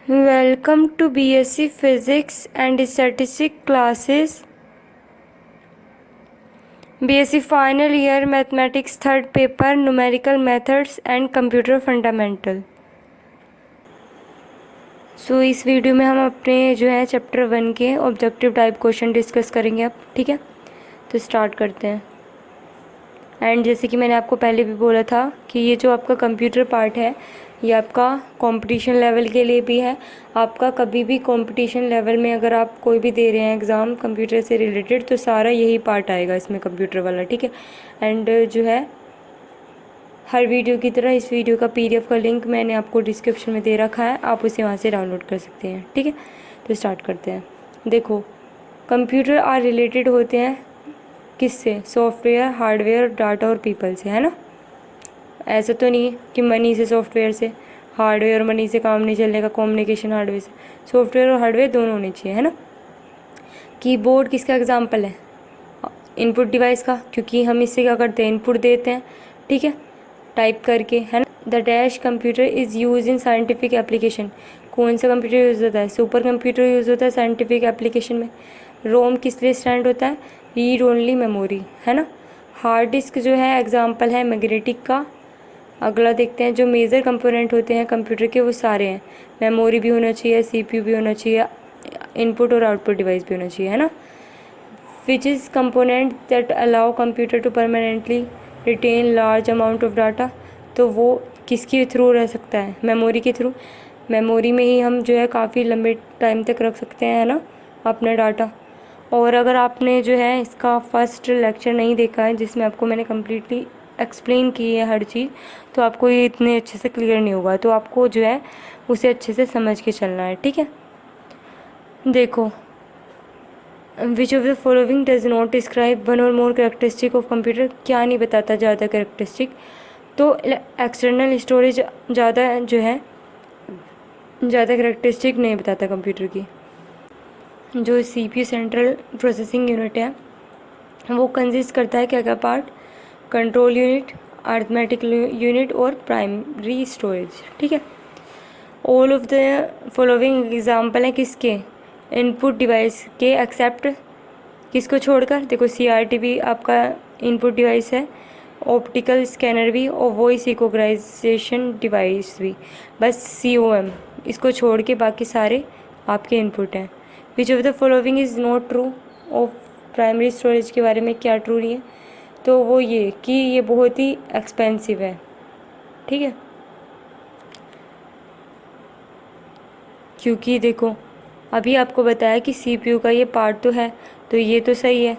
Welcome to BSc Physics and Statistics classes. BSc Final Year Mathematics Third Paper Numerical Methods and Computer Fundamental. इस video में हम अपने जो है chapter 1 के ऑब्जेक्टिव टाइप क्वेश्चन डिस्कस करेंगे अब, ठीक है। तो स्टार्ट करते हैं। एंड जैसे कि मैंने आपको पहले भी बोला था कि ये जो आपका कंप्यूटर पार्ट है ये आपका कंपटीशन लेवल के लिए भी है। आपका कभी भी कंपटीशन लेवल में अगर आप कोई भी दे रहे हैं एग्ज़ाम कंप्यूटर से रिलेटेड तो सारा यही पार्ट आएगा इसमें, कंप्यूटर वाला, ठीक है। एंड जो है हर वीडियो की तरह इस वीडियो का PDF का लिंक मैंने आपको डिस्क्रिप्शन में दे रखा है, आप उसे वहाँ से डाउनलोड कर सकते हैं, ठीक है। तो स्टार्ट करते हैं। देखो, कंप्यूटर आर रिलेटेड होते हैं किससे? सॉफ्टवेयर, हार्डवेयर, डाटा और पीपल से, है ना। ऐसा तो नहीं है कि मनी से, सॉफ्टवेयर से, हार्डवेयर और मनी से काम नहीं चलेगा, कम्युनिकेशन हार्डवेयर से। सॉफ्टवेयर और हार्डवेयर दोनों होने चाहिए, है ना। कीबोर्ड किसका एग्जांपल है? इनपुट डिवाइस का, क्योंकि हम इससे क्या करते हैं, इनपुट देते हैं, ठीक है, टाइप करके, है ना। The dash computer is use in scientific application. कौन सा कंप्यूटर यूज़ होता है? सुपर कंप्यूटर यूज़ होता है साइंटिफिक एप्लीकेशन में। रोम किस लिए स्टैंड होता है? रीड ओनली मेमोरी, है ना। हार्ड डिस्क जो है एग्जाम्पल है मैग्नेटिक का। अगला देखते हैं, जो मेजर कंपोनेंट होते हैं कंप्यूटर के वो सारे हैं। मेमोरी भी होना चाहिए, CPU भी होना चाहिए, इनपुट और आउटपुट डिवाइस भी होना चाहिए, है ना। Which is component that allow computer to permanently retain large amount of data. तो वो किसके थ्रू रह सकता है? मेमोरी के थ्रू। मेमोरी में ही हम जो है काफ़ी लंबे टाइम तक रख सकते हैं, है ना, अपना डाटा। और अगर आपने जो है इसका फर्स्ट लेक्चर नहीं देखा है जिसमें आपको मैंने कम्प्लीटली एक्सप्लेन की है हर चीज़, तो आपको ये इतने अच्छे से क्लियर नहीं होगा, तो आपको जो है उसे अच्छे से समझ के चलना है, ठीक है। देखो, विच of the following does not describe one और मोर कैरेक्टरिस्टिक ऑफ कंप्यूटर। क्या नहीं बताता ज़्यादा कैरेक्टरिस्टिक? तो एक्सटर्नल स्टोरेज ज़्यादा जो है ज़्यादा कैरेक्टरिस्टिक नहीं बताता कंप्यूटर की। जो CPU सेंट्रल प्रोसेसिंग यूनिट है वो कंसिस्ट करता है क्या क्या part? Control unit, arithmetic unit और प्राइमरी स्टोरेज, ठीक है। All of the following example है किसके? इनपुट डिवाइस के एक्सेप्ट किसको छोड़कर? देखो, CRT भी आपका इनपुट डिवाइस है, ऑप्टिकल स्कैनर भी और वॉइस इकोग्राइजेशन डिवाइस भी, बस COM इसको छोड़ के बाकी सारे आपके इनपुट हैं। विच of the following is not true of primary storage के बारे में क्या ट्रू नहीं है? तो वो ये कि ये बहुत ही एक्सपेंसिव है, ठीक है। क्योंकि देखो, अभी आपको बताया कि CPU का ये पार्ट तो है, तो ये तो सही है।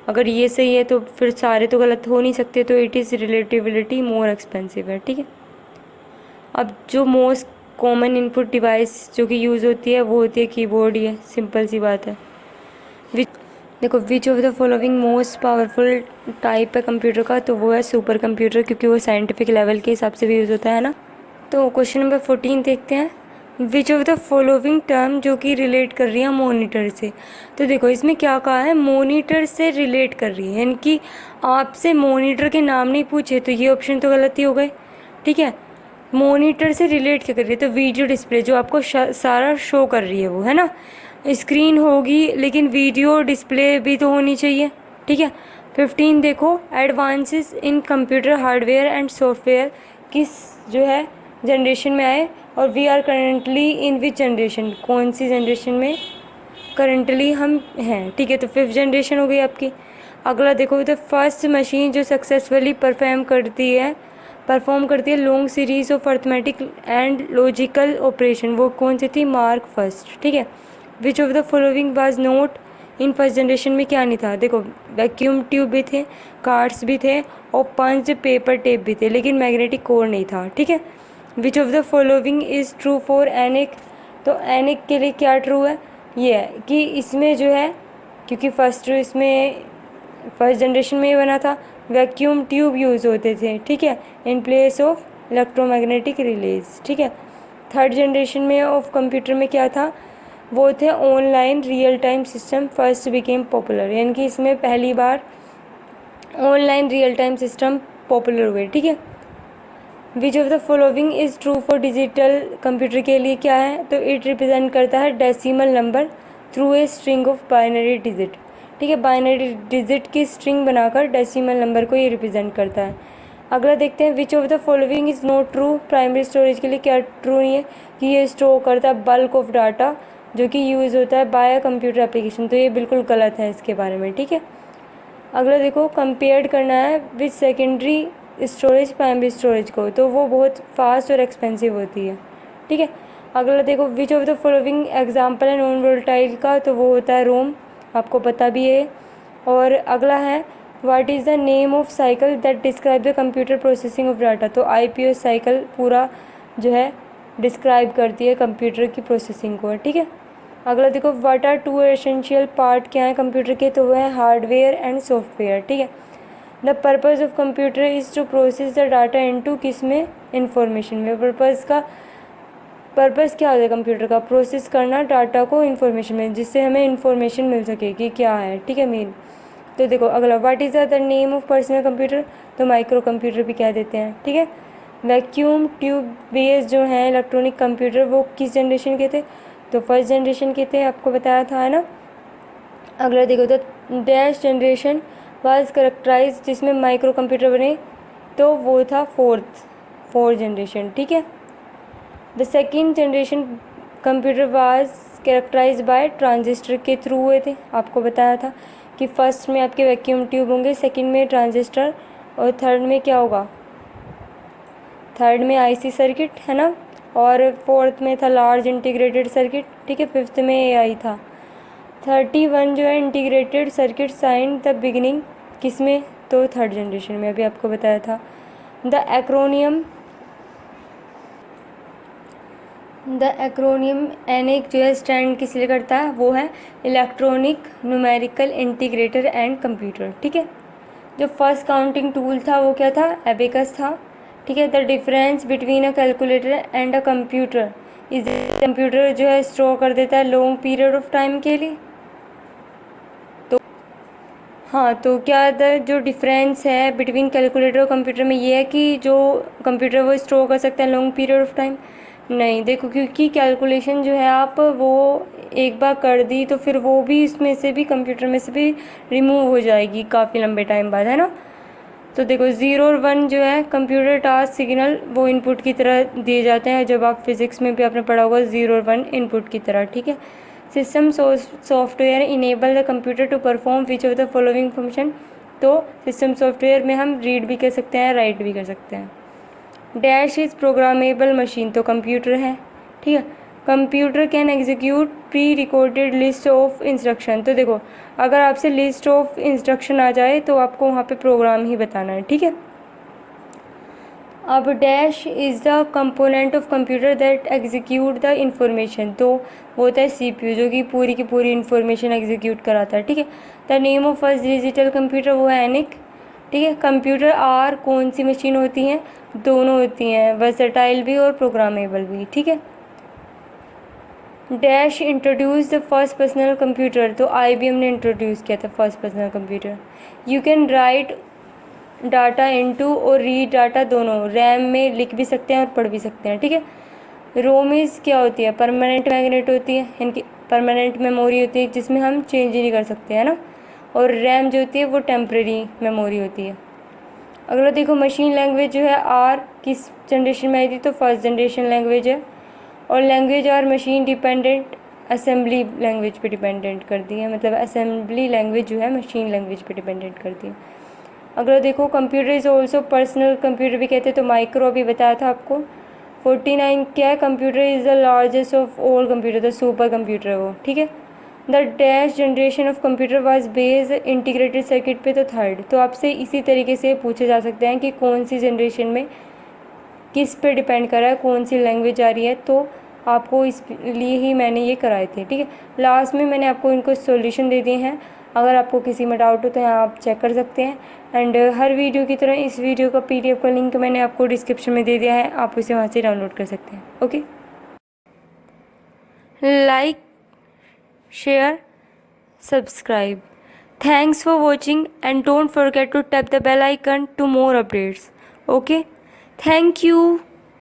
अगर ये सही है तो फिर सारे तो गलत हो नहीं सकते, तो इट इज़ रिलेटिविलिटी मोर एक्सपेंसिव है, ठीक है। अब जो मोस्ट कॉमन इनपुट डिवाइस जो कि यूज़ होती है वो होती है कीबोर्ड ही है, सिंपल सी बात है। देखो, विच of the following most powerful type है कंप्यूटर का? तो वो है सुपर कंप्यूटर, क्योंकि वो साइंटिफिक लेवल के हिसाब से भी यूज़ होता है ना। तो क्वेश्चन नंबर 14 देखते हैं। विच ऑफ द फॉलोइंग टर्म जो कि रिलेट कर रही है मोनीटर से। तो देखो, इसमें क्या कहा है? मोनीटर से रिलेट कर रही है, यानी कि आपसे मोनीटर के नाम नहीं पूछे, तो ये ऑप्शन तो गलत ही हो गए, ठीक है। मोनीटर से रिलेट क्या कर रही है? तो वीडियो डिस्प्ले जो आपको सारा शो कर रही है वो, है ना। स्क्रीन होगी लेकिन वीडियो डिस्प्ले भी तो होनी चाहिए, ठीक है। 15 देखो, advances in computer hardware and software किस जो है जनरेशन में आए? और we are currently in which generation? कौन सी जनरेशन में करेंटली हम हैं, ठीक है। तो 5th जनरेशन हो गई आपकी। अगला देखो, द फर्स्ट मशीन जो सक्सेसफुली परफॉर्म करती है long series of arithmetic and logical operation, वो कौन सी थी? मार्क फर्स्ट, ठीक है। Which of the following was note in first generation में क्या नहीं था? देखो, वैक्यूम ट्यूब भी थे, कार्ड्स भी थे और 5 पेपर टेप भी थे, लेकिन मैग्नेटिक कोर नहीं था, ठीक है। Which of the following is true for ENIAC. तो एनिक के लिए क्या ट्रू है? ये है कि इसमें जो है, क्योंकि फर्स्ट जनरेशन में ये बना था, वैक्यूम ट्यूब यूज़ होते थे, ठीक है, in place of electromagnetic relays, ठीक है। थर्ड जनरेशन में ऑफ कंप्यूटर में क्या था? वो थे online real time system first became popular, यानी कि इसमें पहली बार online real time system popular हुए, ठीक है। Which of the following is true for digital computer के लिए क्या है, तो इट रिप्रेजेंट करता है decimal number through a string of binary digit. ठीक है, बाइनरी डिजिट की स्ट्रिंग बनाकर डेसिमल नंबर को ये रिप्रेजेंट करता है। अगला देखते हैं, विच of the following is not true. Primary storage के लिए क्या ट्रू नहीं है कि ये स्टोर करता है बल्क ऑफ डाटा जो कि यूज़ होता है बाय कंप्यूटर एप्लीकेशन, तो ये बिल्कुल गलत है इसके बारे में। ठीक है, अगला देखो, कंपेयर करना है with secondary storage primary storage को, तो वो बहुत फास्ट और एक्सपेंसिव होती है। ठीक है, अगला देखो, विच ऑफ द फॉलोइंग एग्जाम्पल है नॉन वोलेटाइल का, तो वो होता है रोम, आपको पता भी है। और अगला है, what is the name of cycle that describe the computer processing of data, तो IPO साइकिल पूरा जो है डिस्क्राइब करती है कंप्यूटर की प्रोसेसिंग को। ठीक है, अगला देखो, what are two essential part क्या है कंप्यूटर के, तो वो है हार्डवेयर एंड सॉफ्टवेयर। ठीक है, the purpose of computer is to process the data into किस में, इंफॉर्मेशन में। पर्पज़ क्या होता है कंप्यूटर का, प्रोसेस करना डाटा को इंफॉर्मेशन में, जिससे हमें इंफॉर्मेशन मिल सके कि क्या है। ठीक है मेन, तो देखो अगला, what is the name of personal computer, तो माइक्रो कंप्यूटर भी कह देते हैं। ठीक है, वैक्यूम ट्यूब बेस्ड जो हैं इलेक्ट्रॉनिक कंप्यूटर वो किस जनरेशन के थे, तो फर्स्ट जनरेशन के थे, आपको बताया था है ना। अगला देखो, the dash generation was characterize, जिसमें माइक्रो कंप्यूटर बने, तो वो था फोर्थ जनरेशन। ठीक है, the second generation computer was characterize by transistor के थ्रू हुए थे, आपको बताया था कि फर्स्ट में आपके वैक्यूम ट्यूब होंगे, सेकंड में ट्रांजिस्टर, और थर्ड में क्या होगा, थर्ड में IC सर्किट है ना, और फोर्थ में था लार्ज इंटीग्रेटेड सर्किट। ठीक है, फिफ्थ में AI था। 31 जो है integrated circuit since the beginning किस में, तो थर्ड जनरेशन में, अभी आपको बताया था। द एक्रोनियम ENIAC जो है स्टैंड किस लिए करता है, वो है electronic numerical integrator and computer. ठीक है, जो फर्स्ट काउंटिंग टूल था वो क्या था, एबेकस था। ठीक है, the difference between a calculator and a computer is, computer जो है स्टोर कर देता है लॉन्ग पीरियड ऑफ टाइम के लिए, तो हाँ, तो क्या जो डिफरेंस है बिटवीन कैलकुलेटर और कंप्यूटर में ये है कि जो कंप्यूटर वो स्टोर कर सकता है लॉन्ग पीरियड ऑफ टाइम, नहीं देखो, क्योंकि कैलकुलेशन जो है आप वो एक बार कर दी तो फिर वो भी इसमें से भी कंप्यूटर में से भी रिमूव हो जाएगी काफ़ी लंबे टाइम बाद, है ना। तो देखो 0 और 1 जो है कंप्यूटर टास्क सिग्नल वो इनपुट की तरह दिए जाते हैं, जब आप फिज़िक्स में भी आपने पढ़ा होगा 0 और 1 इनपुट की तरह। ठीक है, system software enable the computer to perform which of the following function, तो सिस्टम सॉफ्टवेयर में हम रीड भी कर सकते हैं, राइट भी कर सकते हैं। डैश इज़ प्रोग्रामेबल मशीन, तो कंप्यूटर है। ठीक है, computer can execute pre recorded list of instruction, तो देखो अगर आपसे लिस्ट ऑफ इंस्ट्रक्शन आ जाए तो आपको वहाँ पे प्रोग्राम ही बताना है। ठीक है, अब dash is the component of computer that execute the information, तो वो होता है CPU जो कि पूरी की पूरी इंफॉर्मेशन एग्जीक्यूट कराता है। ठीक है, the name of first digital computer वो है ENIAC। ठीक है, कंप्यूटर आर कौन सी मशीन होती हैं, दोनों होती हैं, वर्सेटाइल भी और प्रोग्रामेबल भी। ठीक है, dash introduce the first personal computer, तो IBM ने इंट्रोड्यूस किया था first personal computer. You can write data into और रीड डाटा दोनों, रैम में लिख भी सकते हैं और पढ़ भी सकते हैं। ठीक है, रोम इज़ क्या होती है, परमानेंट मैग्नेट होती है, इनकी परमानेंट मेमोरी होती है जिसमें हम चेंज ही नहीं कर सकते है ना, और रैम जो होती है वो टेम्प्रेरी मेमोरी होती है। अगला देखो, मशीन लैंग्वेज जो है R किस जनरेशन में आई थी, तो फर्स्ट जनरेशन लैंग्वेज है, और language are machine dependent assembly language पे डिपेंडेंट करती है, मतलब असेंबली लैंग्वेज जो है मशीन लैंग्वेज पे डिपेंडेंट करती है। अगर देखो, computer is also personal computer भी कहते हैं, तो माइक्रो अभी बताया था आपको। 49 क्या है, computer is the largest of all computer, the super computer है वो। ठीक है, the dash generation of computer was based integrated circuit पे, तो थर्ड। तो आपसे इसी तरीके से पूछे जा सकते हैं कि कौन सी जनरेशन में किस पे डिपेंड कर रहा है, कौन सी लैंग्वेज आ रही है, तो आपको इसलिए ही मैंने ये कराए थे। ठीक है, लास्ट में मैंने आपको इनको सॉल्यूशन दे दिए हैं, अगर आपको किसी में डाउट हो तो यहाँ आप चेक कर सकते हैं। एंड हर वीडियो की तरह इस वीडियो का PDF का लिंक मैंने आपको डिस्क्रिप्शन में दे दिया है, आप उसे वहाँ से डाउनलोड कर सकते हैं। Okay, like, share, subscribe. Thanks for watching and don't forget to tap the bell icon to more updates. Okay? Thank you.